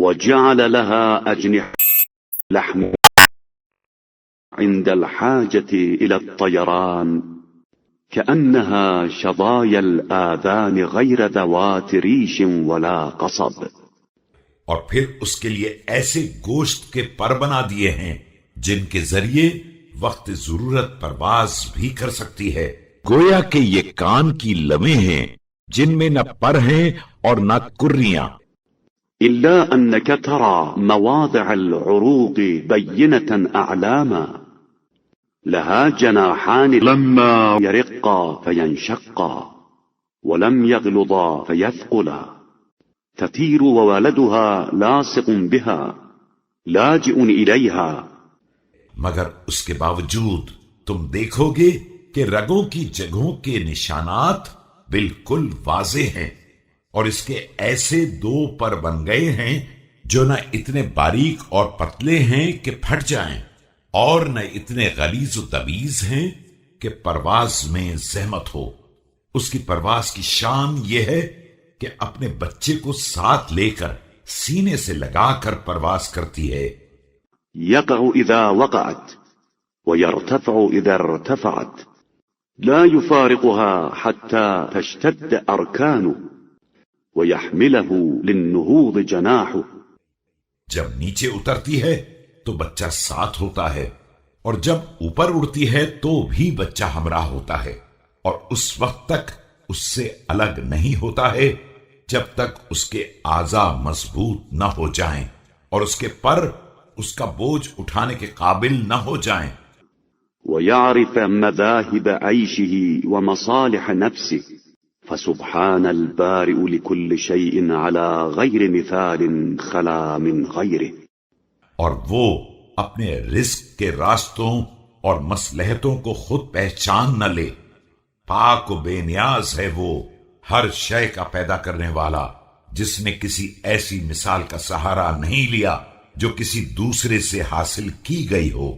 وجعل لها أجنحة لحم عند الحاجة إلى الطيران كأنها شظايا الآذان غير ذوات ريش ولا قصب. اور پھر اس کے لیے ایسے گوشت کے پر بنا دیے ہیں جن کے ذریعے وقت ضرورت پرواز بھی کر سکتی ہے، گویا کہ یہ کان کی لویں ہیں جن میں نہ پر ہیں اور نہ کریاں. إلا أنك ترى مواضع العروق بينة أعلاما لها جناحان لما يرقا فينشقا ولم يغلظا فيثقلا تطير وولدها لاصق بها لاجئ إليها. مگر اس کے باوجود تم دیکھو گے کہ رگوں کی جگہوں کے نشانات بالکل واضح ہیں، اور اس کے ایسے دو پر بن گئے ہیں جو نہ اتنے باریک اور پتلے ہیں کہ پھٹ جائیں، اور نہ اتنے غلیظ و تمیز ہیں کہ پرواز میں زحمت ہو. اس کی پرواز کی شان یہ ہے کہ اپنے بچے کو ساتھ لے کر سینے سے لگا کر پرواز کرتی ہے. يقع إذا وقعت ويرتفع إذا ارتفعت لا يفارقها حتى تشتد أركانه ويحمله للنهوض جناحه. جب نیچے اترتی ہے تو بچہ ساتھ ہوتا ہے، اور جب اوپر اڑتی ہے تو بھی بچہ ہمراہ ہوتا ہے، اور اس وقت تک اس سے الگ نہیں ہوتا ہے جب تک اس کے اعضاء مضبوط نہ ہو جائیں اور اس کے پر اس کا بوجھ اٹھانے کے قابل نہ ہو جائیں. ويعرف مذاهب عيشه ومصالح نفسه فسبحان البارئ لكل شيء على غير مثال خلا من غيره. اور وہ اپنے رزق کے راستوں اور مصلحتوں کو خود پہچان نہ لے، پاک و بے نیاز ہے وہ ہر شے کا پیدا کرنے والا، جس نے کسی ایسی مثال کا سہارا نہیں لیا جو کسی دوسرے سے حاصل کی گئی ہو.